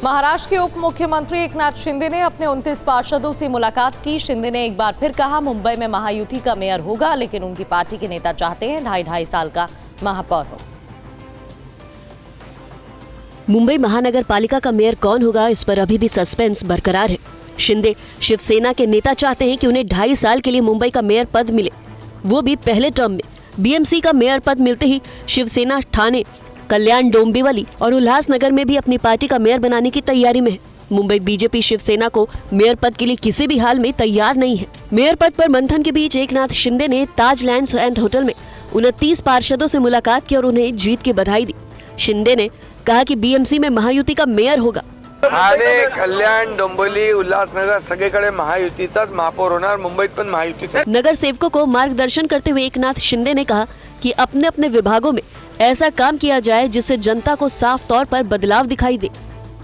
महाराष्ट्र के उप मुख्यमंत्री एकनाथ शिंदे ने अपने 29 पार्षदों से मुलाकात की। शिंदे ने एक बार फिर कहा मुंबई में महायुति का मेयर होगा, लेकिन उनकी पार्टी के नेता चाहते हैं 2.5 साल का महापौर हो। मुंबई महानगर पालिका का मेयर कौन होगा, इस पर अभी भी सस्पेंस बरकरार है। शिंदे शिवसेना के नेता चाहते हैं कि उन्हें 2.5 साल के लिए मुंबई का मेयर पद मिले, वो भी पहले टर्म में। बीएमसी का मेयर पद मिलते ही शिवसेना ठाणे, कल्याण, डोंबिवली और उल्लासनगर में भी अपनी पार्टी का मेयर बनाने की तैयारी में है। मुंबई बीजेपी शिवसेना को मेयर पद के लिए किसी भी हाल में तैयार नहीं है। मेयर पद पर मंथन के बीच एकनाथ शिंदे ने ताज लैंड्स एंड होटल में 29 पार्षदों से मुलाकात की और उन्हें जीत की बधाई दी। शिंदे ने कहा कि बीएमसी में महायुति का मेयर होगा। ठाणे, कल्याण, डोंबिवली, उल्हासनगर सगळीकडे महायुतीचाच महापौर होणार, मुंबईत पण महायुतीचा। नगर सेवकों को मार्गदर्शन करते हुए एकनाथ शिंदे ने कहा कि अपने अपने विभागों में ऐसा काम किया जाए जिससे जनता को साफ तौर पर बदलाव दिखाई दे।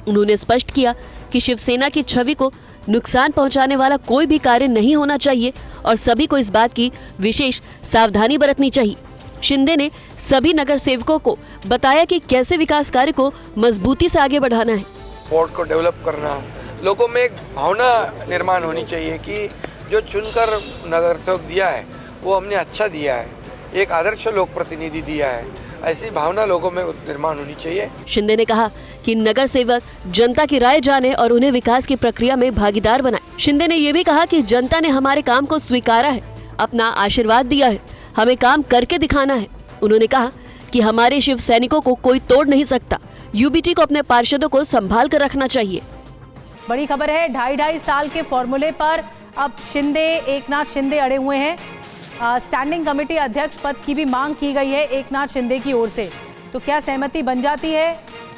उन्होंने स्पष्ट किया कि शिवसेना की छवि को नुकसान पहुंचाने वाला कोई भी कार्य नहीं होना चाहिए और सभी को इस बात की विशेष सावधानी बरतनी चाहिए। शिंदे ने सभी नगर सेवकों को बताया कि कैसे विकास कार्य को मजबूती से आगे बढ़ाना है। वार्ड को डेवलप करना, लोगों में एक भावना निर्माण होनी चाहिए कि जो चुनकर नगर सेवक दिया है वो हमने अच्छा दिया है, एक आदर्श लोक प्रतिनिधि दिया है, ऐसी भावना लोगों में निर्माण होनी चाहिए। शिंदे ने कहा कि नगर सेवक जनता की राय जाने और उन्हें विकास की प्रक्रिया में भागीदार बनाए। शिंदे ने ये भी कहा कि जनता ने हमारे काम को स्वीकारा है, अपना आशीर्वाद दिया है, हमें काम करके दिखाना है। उन्होंने कहा कि हमारे शिव सैनिकों को कोई तोड़ नहीं सकता, यूबीटी को अपने पार्षदों को संभाल कर रखना चाहिए। बड़ी खबर है, 2.5 साल के फॉर्मूले पर अब एकनाथ शिंदे अड़े हुए हैं। स्टैंडिंग कमेटी अध्यक्ष पद की भी मांग की गई है एकनाथ शिंदे की ओर से। तो क्या सहमति बन जाती है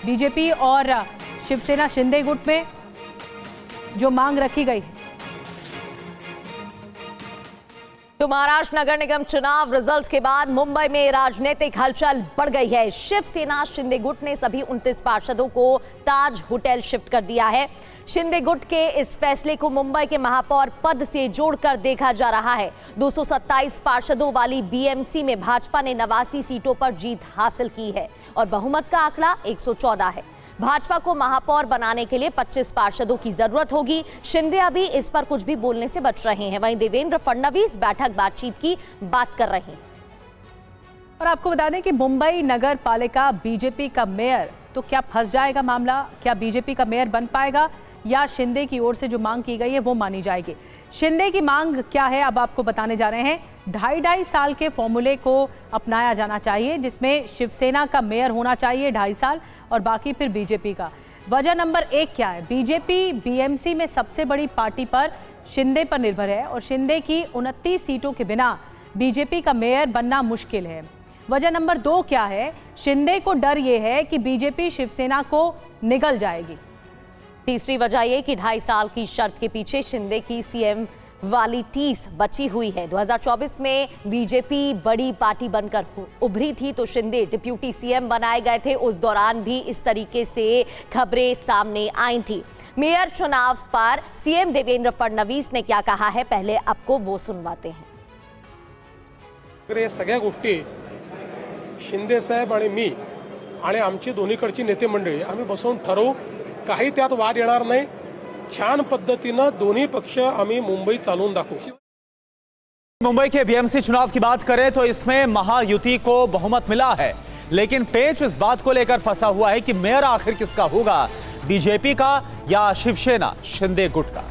बीजेपी और शिवसेना शिंदे गुट में जो मांग रखी गई? तो महाराष्ट्र नगर निगम चुनाव रिजल्ट के बाद मुंबई में राजनीतिक हलचल बढ़ गई है। शिवसेना शिंदे गुट ने सभी 29 पार्षदों को ताज होटल शिफ्ट कर दिया है। शिंदे गुट के इस फैसले को मुंबई के महापौर पद से जोड़कर देखा जा रहा है। 227 पार्षदों वाली बीएमसी में भाजपा ने 89 सीटों पर जीत हासिल की है और बहुमत का आंकड़ा 114 है। भाजपा को महापौर बनाने के लिए 25 पार्षदों की जरूरत होगी। शिंदे अभी इस पर कुछ भी बोलने से बच रहे हैं। वहीं देवेंद्र फडणवीस बातचीत की बात कर रहे हैं। और आपको बता दें कि मुंबई नगर पालिका बीजेपी का मेयर, तो क्या फंस जाएगा मामला? क्या बीजेपी का मेयर बन पाएगा या शिंदे की ओर से जो मांग की गई है वो मानी जाएगी? शिंदे की मांग क्या है अब आपको बताने जा रहे हैं। 2.5 साल के फॉर्मूले को अपनाया जाना चाहिए, जिसमें शिवसेना का मेयर होना चाहिए 2.5 साल और बाकी फिर बीजेपी का। वजह नंबर 1 क्या है? बीजेपी बीएमसी में सबसे बड़ी पार्टी पर शिंदे पर निर्भर है और शिंदे की 29 सीटों के बिना बीजेपी का मेयर बनना मुश्किल है। वजह नंबर 2 क्या है? शिंदे को डर ये है कि बीजेपी शिवसेना को निगल जाएगी। तीसरी वजह ये कि 2.5 साल की शर्त के पीछे शिंदे की सीएम वाली टीस बची हुई है। 2024 में बीजेपी बड़ी पार्टी बनकर उभरी थी तो शिंदे डिप्यूटी सीएम बनाए गए थे। उस दौरान भी इस तरीके से खबरें सामने आई थी। मेयर चुनाव पर सीएम देवेंद्र फडणवीस ने क्या कहा है, पहले आपको वो सुनवाते हैं। या सगळ्या गोष्टी शिंदे साहेब आणि मी आणि आमची दोन्हीकडची नेते मंडळी आम्ही बसवून ठरवू, काही त्यात वाद येणार नाही। छान पद्धतीनं दोन्ही पक्ष आम्ही मुंबई चालवून दाखवू। मुंबई के बीएमसी चुनाव की बात करें तो इसमें महायुति को बहुमत मिला है, लेकिन पेच इस बात को लेकर फंसा हुआ है कि मेयर आखिर किसका होगा, बीजेपी का या शिवसेना शिंदे गुट का।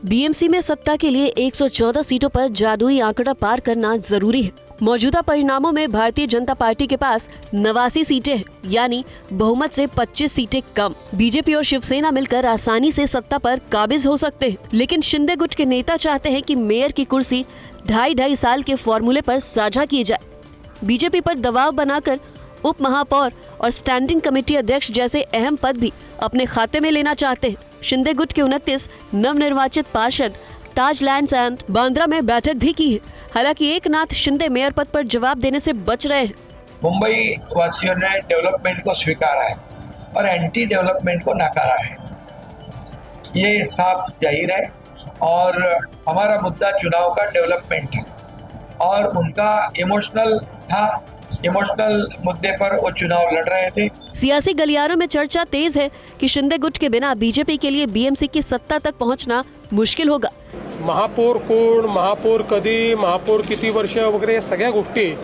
बीएमसी में सत्ता के लिए 114 सीटों पर जादुई आंकड़ा पार करना जरूरी है। मौजूदा परिणामों में भारतीय जनता पार्टी के पास 89 सीटें हैं, यानी बहुमत से 25 सीटें कम। बीजेपी और शिवसेना मिलकर आसानी से सत्ता पर काबिज हो सकते हैं, लेकिन शिंदे गुट के नेता चाहते हैं कि मेयर की कुर्सी 2.5 साल के फॉर्मूले पर साझा की जाए। बीजेपी पर दबाव बनाकर उप महापौर और स्टैंडिंग कमेटी अध्यक्ष जैसे अहम पद भी अपने खाते में लेना चाहते हैं। शिंदे गुट के 29 नवनिर्वाचित पार्षद ताज लैंड्स एंड बांद्रा में बैठक भी की है। हालांकि एकनाथ शिंदे मेयर पद पर जवाब देने से बच रहे हैं। मुंबई वासियों ने डेवलपमेंट को स्वीकारा है और एंटी डेवलपमेंट को नकारा है, ये साफ जाहिर है। और हमारा मुद्दा चुनाव का डेवलपमेंट है और उनका इमोशनल था, इमोशनल मुद्दे पर वो चुनाव लड़ रहे थे। सियासी गलियारों में चर्चा तेज है कि शिंदे गुट के बिना बीजेपी के लिए बीएमसी की सत्ता तक पहुंचना मुश्किल होगा। महापौर कोण, महापौर कधी, महापौर किती वर्ष वगैरे या सगळ्या गोष्टी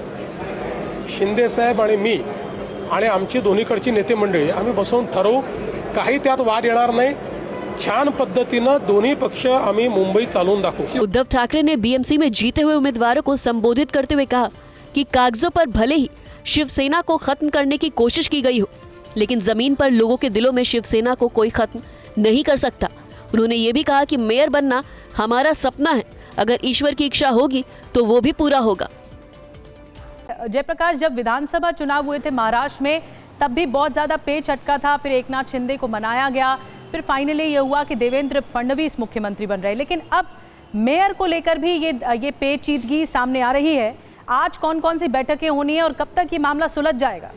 शिंदे साहेब आणि मी आणि आमची दोन्हीकडची नेते मंडळी आम्ही बसवून ठरवू. काही त्यात वाद येणार नाही. छान पद्धतीनं दोन्ही पक्ष आम्ही मुंबई चालवून दाखवू. उद्धव ठाकरे ने बीएमसी में जीते हुए उम्मीदवारों को संबोधित करते हुए कहा कि कागजों पर भले ही शिवसेना को खत्म करने की कोशिश की गई हो, लेकिन जमीन पर लोगों के दिलों में शिवसेना को कोई खत्म नहीं कर सकता। उन्होंने ये भी कहा कि मेयर बनना हमारा सपना है, अगर ईश्वर की इच्छा होगी तो वो भी पूरा होगा। जयप्रकाश, जब विधानसभा चुनाव हुए थे महाराष्ट्र में, तब भी बहुत ज्यादा पेच अटका था, फिर एकनाथ शिंदे को मनाया गया, फिर फाइनली ये हुआ कि देवेंद्र फडणवीस मुख्यमंत्री बन रहे। लेकिन अब मेयर को लेकर भी ये पेचीदगी सामने आ रही है। आज कौन कौन सी बैठकें होनी है और कब तक ये मामला सुलझ जाएगा?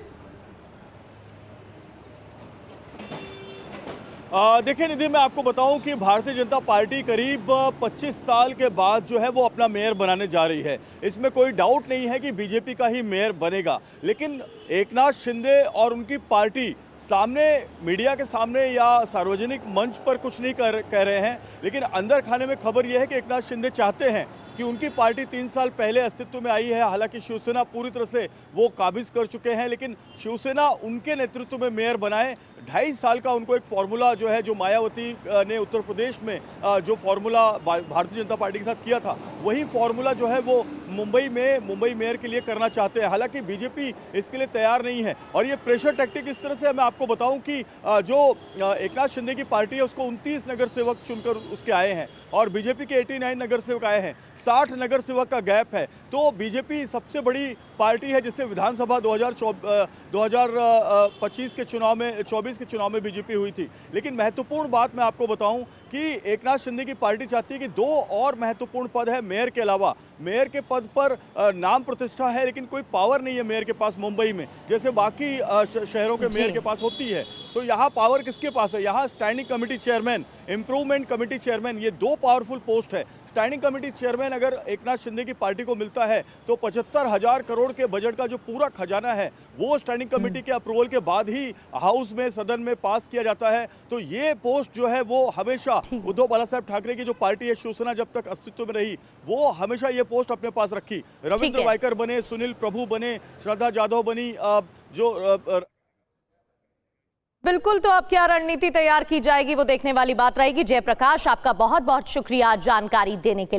देखिए निधि, मैं आपको बताऊं कि भारतीय जनता पार्टी करीब 25 साल के बाद जो है वो अपना मेयर बनाने जा रही है। इसमें कोई डाउट नहीं है कि बीजेपी का ही मेयर बनेगा, लेकिन एकनाथ शिंदे और उनकी पार्टी सामने, मीडिया के सामने या सार्वजनिक मंच पर कुछ नहीं कह रहे हैं, लेकिन अंदर खाने में खबर यह है कि एकनाथ शिंदे चाहते हैं कि उनकी पार्टी 3 साल पहले अस्तित्व में आई है। हालांकि शिवसेना पूरी तरह से वो काबिज कर चुके हैं, लेकिन शिवसेना उनके नेतृत्व में मेयर बनाए। 2.5 साल का उनको एक फॉर्मूला जो है, जो मायावती ने उत्तर प्रदेश में जो फॉर्मूला भारतीय जनता पार्टी के साथ किया था, वही फॉर्मूला जो है वो मुंबई मेयर के लिए करना चाहते हैं। हालांकि बीजेपी इसके लिए तैयार नहीं है और ये प्रेशर टैक्टिक इस तरह से, मैं आपको बताऊं कि जो एकनाथ शिंदे की पार्टी है उसको 29 नगर सेवक चुनकर उसके आए हैं और बीजेपी के 89 नगर सेवक आए हैं। 60 नगर सेवक का गैप है। तो बीजेपी सबसे बड़ी पार्टी है जिससे विधानसभा 2025 के चुनाव में, 24 के चुनाव में बीजेपी हुई थी। लेकिन महत्वपूर्ण बात मैं आपको बताऊं कि एकनाथ शिंदे की पार्टी चाहती है कि 2 और महत्वपूर्ण पद है मेयर के अलावा। मेयर के पद पर नाम प्रतिष्ठा है, लेकिन कोई पावर नहीं है मेयर के पास मुंबई में, जैसे बाकी शहरों के मेयर के पास होती है। तो यहाँ पावर किसके पास है? यहाँ standing committee chairman, improvement committee chairman, ये 2 पावरफुल पोस्ट है। स्टैंडिंग कमेटी चेयरमैन अगर एकनाथ शिंदे की पार्टी को मिलता है तो 75,000 करोड़ के बजट का जो पूरा खजाना है वो स्टैंडिंग कमेटी के अप्रूवल के बाद ही हाउस में, सदन में पास किया जाता है। तो ये पोस्ट जो है वो हमेशा उद्धव बालासाहेब ठाकरे की जो पार्टी है शिवसेना, जब तक अस्तित्व में रही, वो हमेशा ये पोस्ट अपने पास रखी। रविंद्र वायकर बने, सुनील प्रभु बने, श्रद्धा जाधव बनी, बिल्कुल। तो अब क्या रणनीति तैयार की जाएगी वो देखने वाली बात रहेगी। जयप्रकाश, आपका बहुत बहुत शुक्रिया जानकारी देने के लिए।